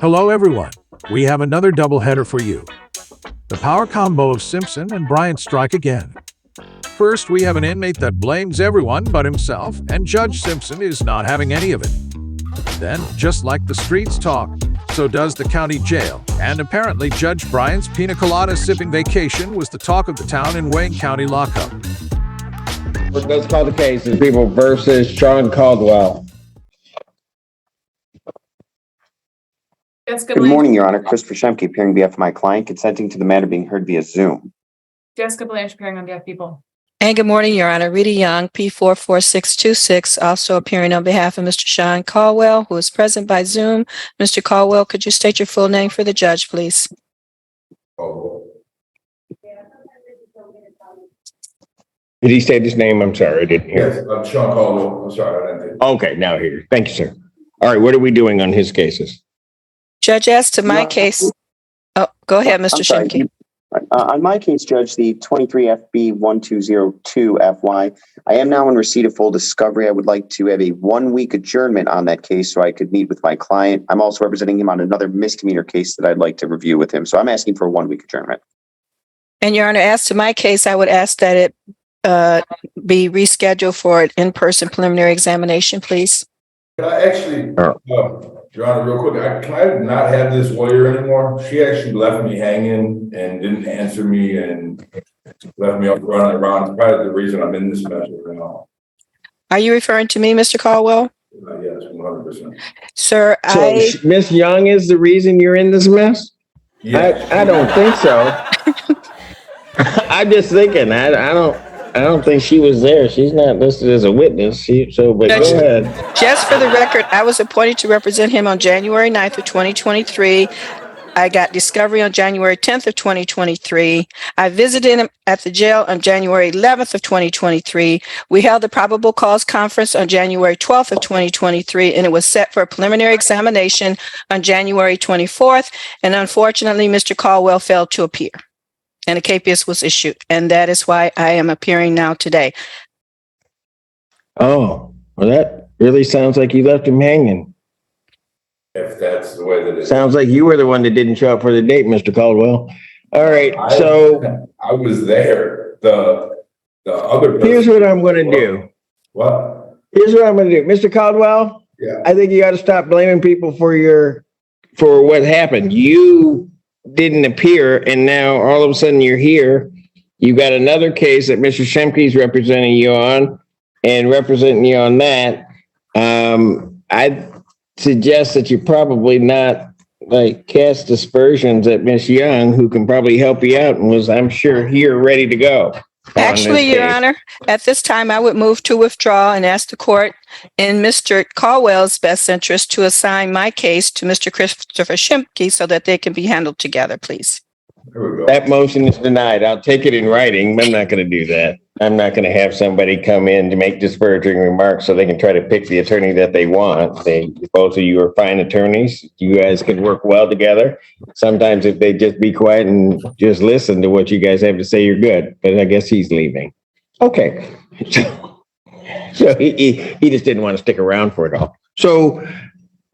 Hello, everyone. We have another doubleheader for you. The power combo of Simpson and Bryant strike again. First, we have an inmate that blames everyone but himself, and Judge Simpson is not having any of it. Then, just like the streets talk, so does the county jail, and apparently Judge Bryant's pina colada sipping vacation was the talk of the town in Wayne County lockup. Let's call the case as People versus Sean Caldwell. Jessica Good Blanche. morning, Your Honor. Christopher Shemke, appearing on behalf of my client, consenting to the matter being heard via Zoom. Jessica Blanche appearing on behalf of People. And good morning, Your Honor. Rita Young, P44626, also appearing on behalf of Mr. Sean Caldwell, who is present by Zoom. Mr. Caldwell, could you state your full name for the judge, please? Did he state his name? I'm sorry, I didn't hear. Yes, I'm Sean Caldwell. I'm sorry, I didn't think. Okay, now here. Thank you, sir. All right, what are we doing on his cases? Judge, as to my case, go ahead, Mr. I'm sorry, Shimke. on my case, Judge, the 23FB1202FY, I am now in receipt of full discovery. I would like to have a 1-week adjournment on that case so I could meet with my client. I'm also representing him on another misdemeanor case that I'd like to review with him. So I'm asking for a 1-week adjournment. And Your Honor, as to my case, I would ask that it be rescheduled for an in-person preliminary examination, please. Can I actually, Your Honor, real quick, can I not have this lawyer anymore? She actually left me hanging and didn't answer me and left me up running around. It's probably the reason I'm in this mess right now. Are you referring to me, Mr. Caldwell? Yes, 100%. Sir, So Miss Young is the reason you're in this mess? Yeah. I don't think so. I'm just thinking, I don't think she was there. She's not listed as a witness. But go ahead. Just for the record, I was appointed to represent him on January 9th of 2023. I got discovery on January 10th of 2023. I visited him at the jail on January 11th of 2023. We held the probable cause conference on January 12th of 2023, and it was set for a preliminary examination on January 24th. And unfortunately, Mr. Caldwell failed to appear, and a capias was issued. And that is why I am appearing now today. Oh, well, that really sounds like you left him hanging. If that's the way that it is. Sounds like you were the one that didn't show up for the date, Mr. Caldwell. All right, so I was there. The other person. here's what I'm going to do. What? Here's what I'm going to do. Mr. Caldwell, Yeah. I think you got to stop blaming people for what happened. You didn't appear, and now all of a sudden you're here. You got another case that Mr. Shemke's representing you on, and representing you on that. I'd suggest that you probably not cast aspersions at Miss Young, who can probably help you out and was, I'm sure, here ready to go. Actually, Your Honor, at this time, I would move to withdraw and ask the court in Mr. Caldwell's best interest to assign my case to Mr. Christopher Shimke so that they can be handled together, please. Here we go. That motion is denied. I'll take it in writing, but I'm not going to do that. I'm not going to have somebody come in to make disparaging remarks so they can try to pick the attorney that they want. Both of you are fine attorneys. You guys can work well together. Sometimes if they just be quiet and just listen to what you guys have to say, you're good. But I guess he's leaving. Okay. So he just didn't want to stick around for it all. So,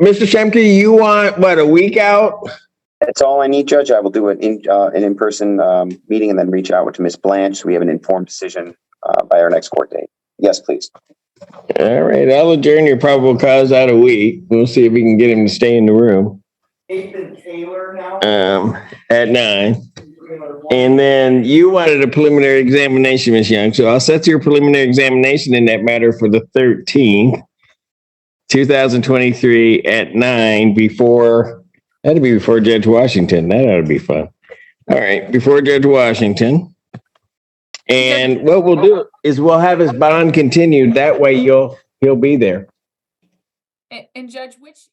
Mr. Shemke, you want, a week out? That's all I need, Judge. I will do an in-person meeting and then reach out to Ms. Blanche so we have an informed decision by our next court date. Yes, please. All right. I'll adjourn your probable cause out a week. We'll see if we can get him to stay in the room. At 9. And then you wanted a preliminary examination, Ms. Young. So I'll set your preliminary examination in that matter for the 13th, 2023 at 9 that'd be before Judge Washington. That ought to be fun. All right. Before Judge Washington. And what we'll do is we'll have his bond continued. That way he'll be there. And Judge, which?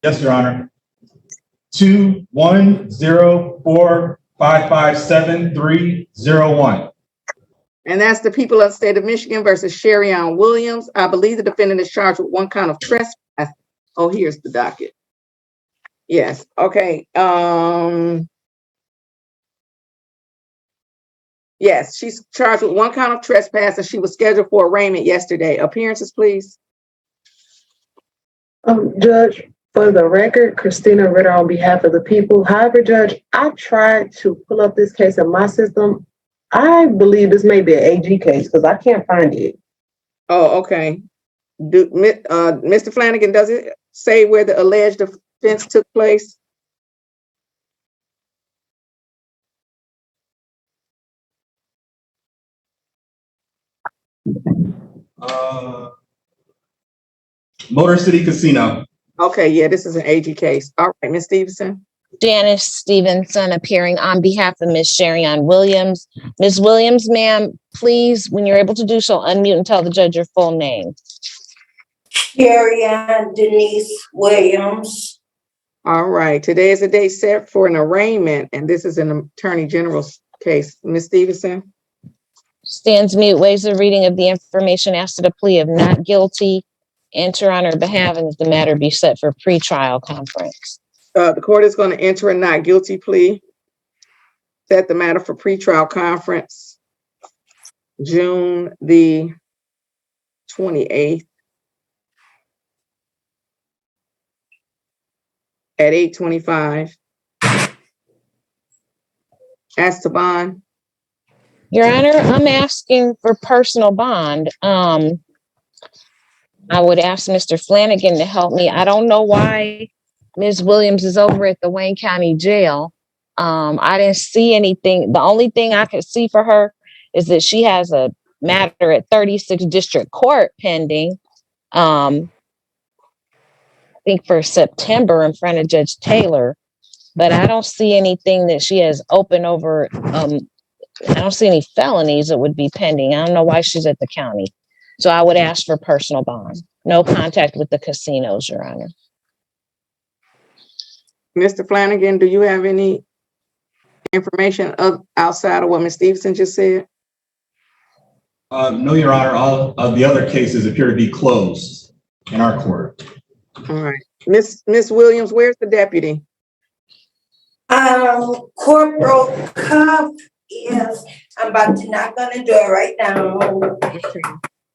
Yes, Your Honor. 2104557-301. And that's the people of the state of Michigan versus Sherry Ann Williams. I believe the defendant is charged with 1 count of trespass. Oh, here's the docket. Yes. Okay. Yes, she's charged with 1 count of trespass, and she was scheduled for arraignment yesterday. Appearances, please. Judge, for the record, Christina Ritter on behalf of the people. However, Judge, I tried to pull up this case in my system. I believe this may be an AG case because I can't find it. Oh, okay. Mr. Flanagan, does it say where the alleged offense took place? Motor City Casino. Okay, yeah, this is an AG case. All right, Ms. Stevenson. Janice Stevenson appearing on behalf of Ms. Sherry-Ann Williams. Ms. Williams, ma'am, please, when you're able to do so, unmute and tell the judge your full name. Sherry-Ann Denise Williams. All right, today is the day set for an arraignment, and this is an Attorney General's case. Ms. Stevenson. Stands mute, waives the reading of the information, asked to the plea of not guilty, enter on her behalf, and that the matter be set for pretrial conference. The court is going to enter a not guilty plea, set the matter for pretrial conference, June the 28th at 8:25. Esteban. Your Honor, I'm asking for personal bond. I would ask Mr. Flanagan to help me. I don't know why Ms. Williams is over at the Wayne County Jail. I didn't see anything. The only thing I could see for her is that she has a matter at 36th District Court pending. I think for September in front of Judge Taylor, but I don't see anything that she has open over. I don't see any felonies that would be pending. I don't know why she's at the county. So I would ask for personal bond. No contact with the casinos, Your Honor. Mr. Flanagan, do you have any information outside of what Ms. Stevenson just said? No, Your Honor. All of the other cases appear to be closed in our court. All right. Miss Williams, where's the deputy? Corporal Cuff is, I'm not gonna do it right now. Okay.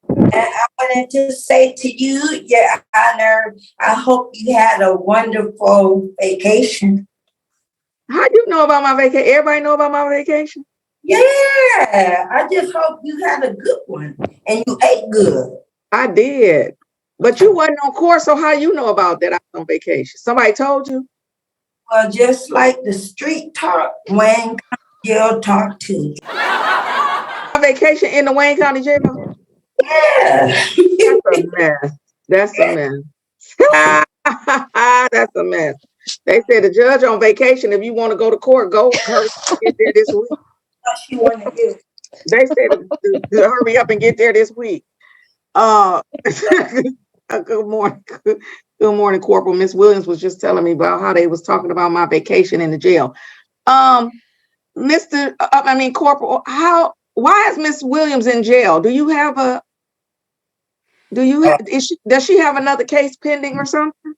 And I wanted to say to you, Your Honor, I hope you had a wonderful vacation. How you know about my vacation? Everybody know about my vacation? Yeah, I just hope you had a good one and you ate good. I did. But you wasn't on course, so how you know about that I was on vacation? Somebody told you? Well, just like the street talk, Wayne County Jail talk to you. My vacation in the Wayne County Jail? Yeah. That's a mess. That's a mess. That's a mess. They said the judge on vacation. If you want to go to court, go hurry up and get there this week. What she want to do? They said to hurry up and get there this week. Good morning. Good morning, Corporal. Miss Williams was just telling me about how they was talking about my vacation in the jail. Corporal, why is Miss Williams in jail? Does she have another case pending or something?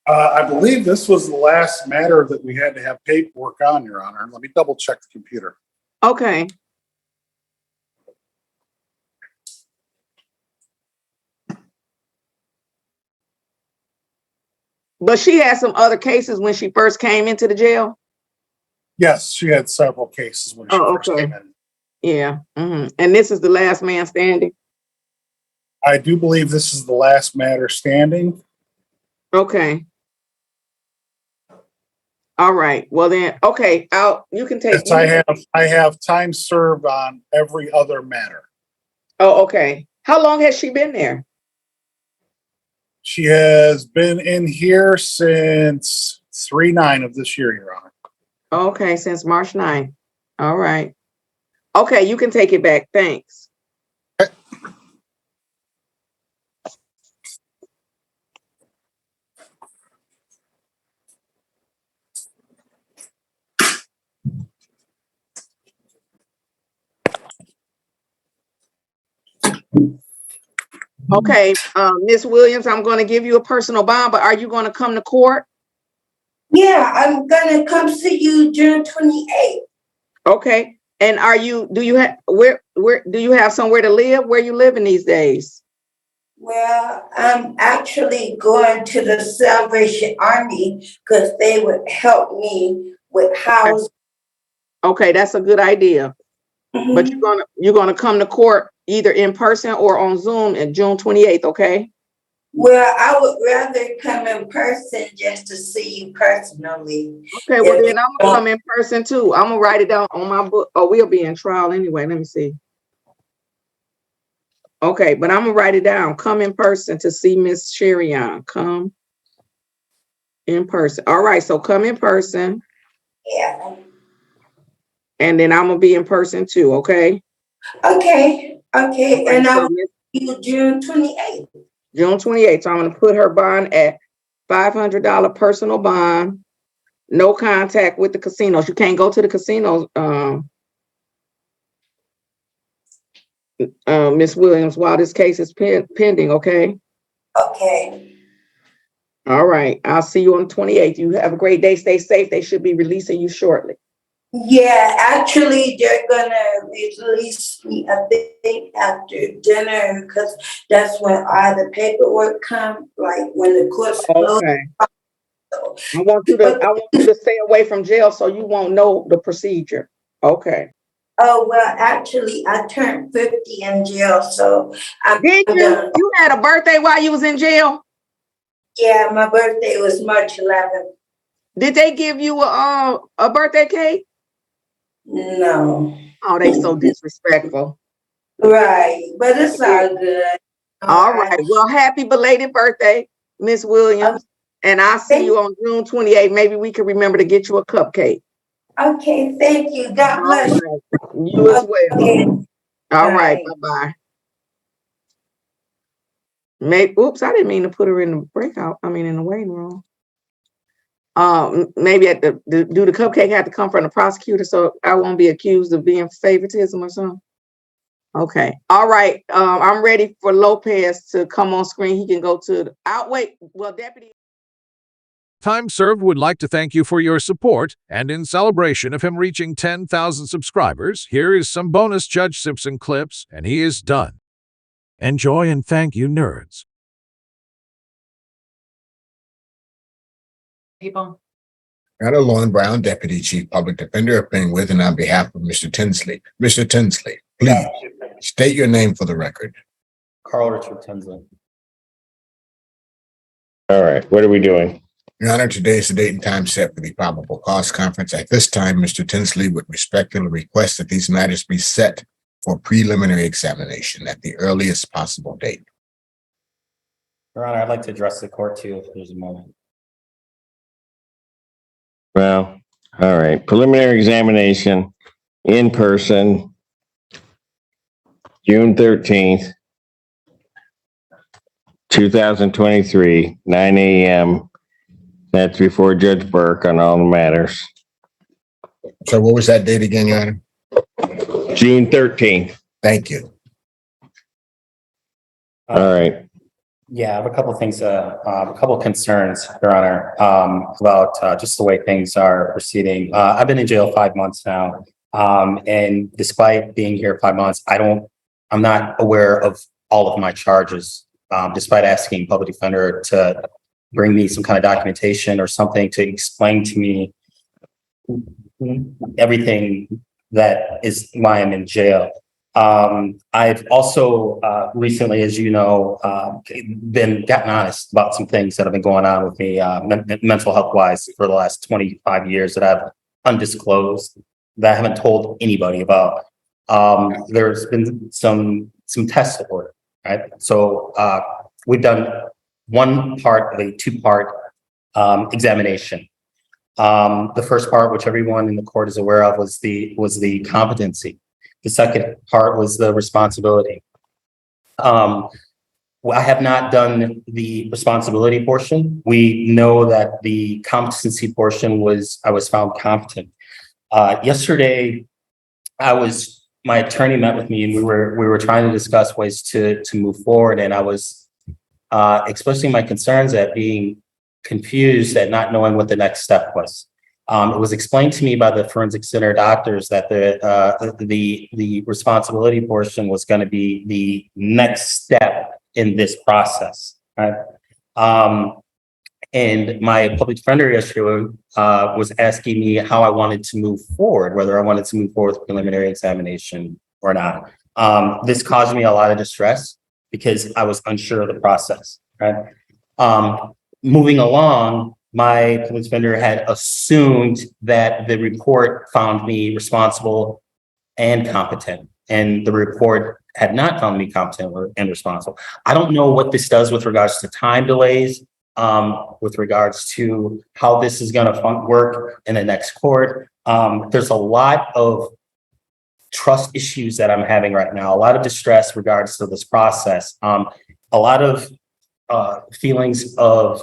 I believe this was the last matter that we had to have paperwork on, Your Honor. Let me double check the computer. Okay. But she had some other cases when she first came into the jail? Yes, she had several cases when she first came in. Yeah. Mm-hmm. And this is the last man standing? I do believe this is the last matter standing. Okay. All right. Well then, okay. You can take. Yes, I have time served on every other matter. Oh, okay. How long has she been there? She has been in here since 3/9 of this year, Your Honor. Okay, since March 9th. All right. Okay, you can take it back. Thanks. Okay, Miss Williams, I'm going to give you a personal bond, but are you going to come to court? Yeah, I'm gonna come see you June 28th. Okay, and do you have somewhere to live? Where you living these days? Well, I'm actually going to the Salvation Army because they would help me with housing. Okay, that's a good idea. But you're gonna come to court either in person or on Zoom on June 28th, okay? Well, I would rather come in person just to see you personally. Okay, well then I'm gonna come in person too. I'm gonna write it down on my book. Oh, we'll be in trial anyway. Let me see. Okay, but I'm gonna write it down. Come in person to see Miss Sherian. Come in person. All right, so come in person. Yeah. And then I'm gonna be in person too, okay? Okay. And So I'll see you June 28th. June 28th. So I'm gonna put her bond at $500 personal bond. No contact with the casinos. You can't go to the casinos, Miss Williams, while this case is pending, okay? Okay. All right. I'll see you on the 28th. You have a great day. Stay safe. They should be releasing you shortly. Yeah, actually, they're gonna release me, I think, after dinner, because that's when all the paperwork comes, like when the court's closed. Okay. I want you to stay away from jail so you won't know the procedure. Okay. Oh, well, actually, I turned 50 in jail, so Did you? You had a birthday while you was in jail? Yeah, my birthday was March 11th. Did they give you a birthday cake? No. Oh, they so disrespectful. Right, but it's all good. All right. Well, happy belated birthday, Miss Williams. And I'll see you on June 28th. Maybe we can remember to get you a cupcake. Okay, thank you. God bless you. You as well. Okay. All right. Bye-bye. Oops, I didn't mean to put her in the breakout. I mean, in the waiting room. Maybe do the cupcake have to come from the prosecutor so I won't be accused of being favoritism or something? Okay. All right. I'm ready for Lopez to come on screen. He can go to Deputy. Time Served would like to thank you for your support, and in celebration of him reaching 10,000 subscribers, here is some bonus Judge Simpson clips, and he is done. Enjoy and thank you, nerds. People. Anna Lauren Brown, Deputy Chief Public Defender, appearing with and on behalf of Mr. Tinsley. Mr. Tinsley, please state your name for the record. Carl Richard Tinsley. All right, what are we doing? Your Honor, today is the date and time set for the probable cause conference. At this time, Mr. Tinsley would respectfully request that these matters be set for preliminary examination at the earliest possible date. Your Honor, I'd like to address the court too, if there's a moment. Well, all right, preliminary examination in person, June 13th, 2023, 9 a.m. That's before Judge Burke on all the matters. So what was that date again, Your Honor? June 13th. Thank you. All right. Yeah, I have a couple of things, a couple of concerns, Your Honor, about just the way things are proceeding. I've been in jail 5 months now. And despite being here 5 months, I'm not aware of all of my charges, despite asking public defender to bring me some kind of documentation or something to explain to me everything that is why I'm in jail. I've also recently, as you know, gotten honest about some things that have been going on with me, mental health wise, for the last 25 years that I've undisclosed, that I haven't told anybody about. There's been some tests for it, right? So we've done one part of a two-part examination. The first part, which everyone in the court is aware of, was the competency. The second part was the responsibility. I have not done the responsibility portion. We know that the competency portion I was found competent. Yesterday, my attorney met with me and we were trying to discuss ways to move forward. And I was expressing my concerns at being confused at not knowing what the next step was. It was explained to me by the forensic center doctors that the responsibility portion was going to be the next step in this process, right? And my public defender yesterday was asking me how I wanted to move forward, whether I wanted to move forward with preliminary examination or not. This caused me a lot of distress because I was unsure of the process, right? Moving along, my public defender had assumed that the report found me responsible and competent, and the report had not found me competent and responsible. I don't know what this does with regards to time delays, with regards to how this is going to work in the next court. There's a lot of trust issues that I'm having right now, a lot of distress regards to this process, a lot of feelings of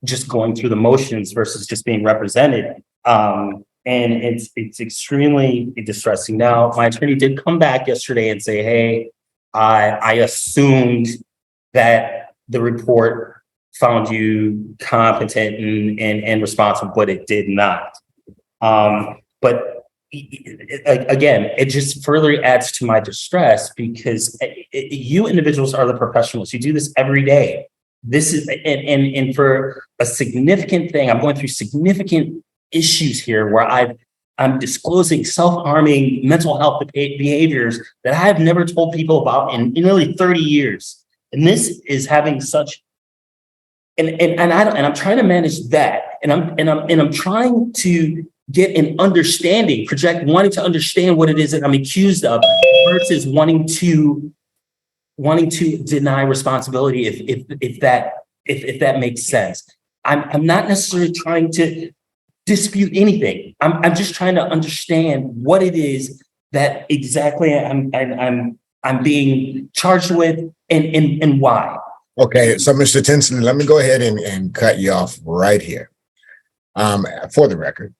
just going through the motions versus just being represented. And it's extremely distressing. Now, my attorney did come back yesterday and say, hey, I assumed that the report found you competent and responsible, but it did not. But again, it just further adds to my distress because you individuals are the professionals. You do this every day. This is, and for a significant thing, I'm going through significant issues here where I'm disclosing self-harming mental health behaviors that I have never told people about in nearly 30 years. And this is having such, I'm trying to manage that. And I'm trying to get an understanding, wanting to understand what it is that I'm accused of versus wanting to deny responsibility if that makes sense. I'm not necessarily trying to dispute anything. I'm just trying to understand what it is that exactly I'm being charged with and why. Okay, so Mr. Tinsley, let me go ahead and cut you off right here. For the record,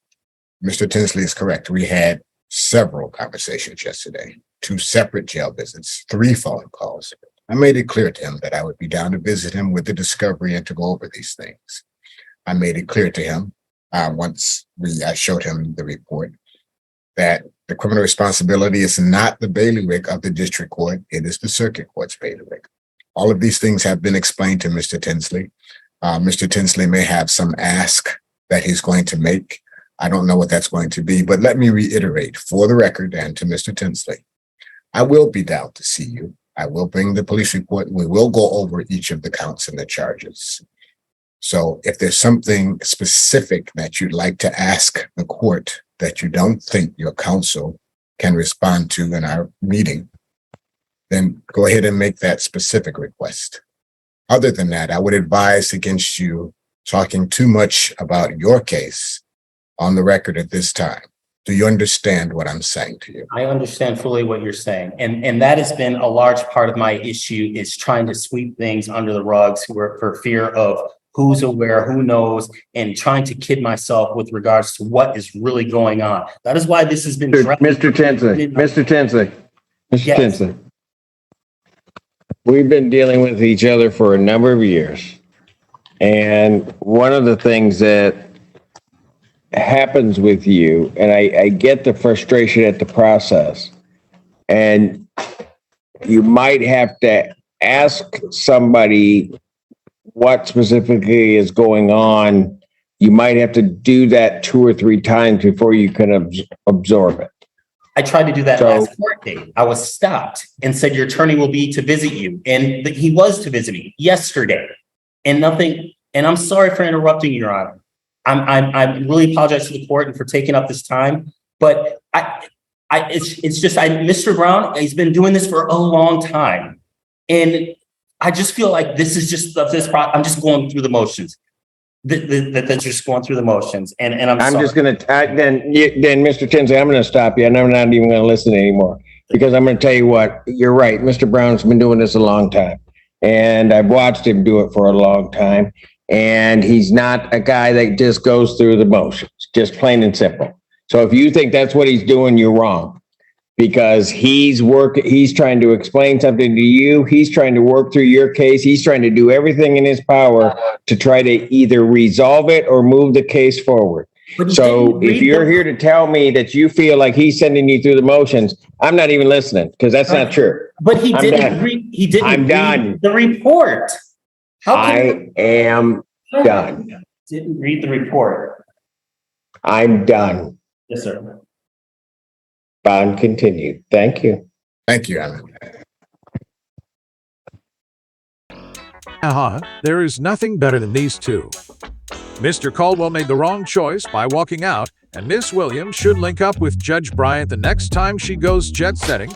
Mr. Tinsley is correct. We had several conversations yesterday, 2 separate jail visits, 3 phone calls. I made it clear to him that I would be down to visit him with the discovery and to go over these things. I made it clear to him once I showed him the report that the criminal responsibility is not the bailiwick of the district court. It is the circuit court's bailiwick. All of these things have been explained to Mr. Tinsley. Mr. Tinsley may have some ask that he's going to make. I don't know what that's going to be, but let me reiterate for the record and to Mr. Tinsley, I will be down to see you. I will bring the police report. We will go over each of the counts and the charges. So if there's something specific that you'd like to ask the court that you don't think your counsel can respond to in our meeting, then go ahead and make that specific request. Other than that, I would advise against you talking too much about your case on the record at this time. Do you understand what I'm saying to you? I understand fully what you're saying. And that has been a large part of my issue is trying to sweep things under the rugs for fear of who's aware, who knows, and trying to kid myself with regards to what is really going on. That is why this has been— Mr. Tinsley. We've been dealing with each other for a number of years. And one of the things that happens with you, and I get the frustration at the process, and you might have to ask somebody what specifically is going on. You might have to do that 2 or 3 times before you can absorb it. I tried to do that last court date. I was stopped and said, your attorney will be to visit you. And he was to visit me yesterday and nothing. And I'm sorry for interrupting, Your Honor. I really apologize to the court and for taking up this time, but it's just Mr. Brown, he's been doing this for a long time. And I just feel like this is just I'm just going through the motions. That's just going through the motions. And I'm sorry. Just going to, then Mr. Tinsley, I'm going to stop you, and I'm not even going to listen anymore, because I'm going to tell you what, you're right. Mr. Brown's been doing this a long time, and I've watched him do it for a long time. And he's not a guy that just goes through the motions, just plain and simple. So if you think that's what he's doing, you're wrong, because he's trying to explain something to you. He's trying to work through your case. He's trying to do everything in his power to try to either resolve it or move the case forward. But he So didn't if read you're the- here to tell me that you feel like he's sending you through the motions, I'm not even listening because that's not true. But he I'm didn't done. read, he didn't I'm read done. the report. How can? I am done. Didn't read the report. I'm done. Yes, sir. Bond continued. Thank you. Thank you, Alan. There is nothing better than these two. Mr. Caldwell made the wrong choice by walking out, and Miss Williams should link up with Judge Bryant the next time she goes jet setting.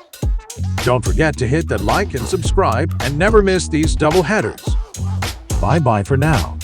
Don't forget to hit that like and subscribe and never miss these double headers. Bye-bye for now.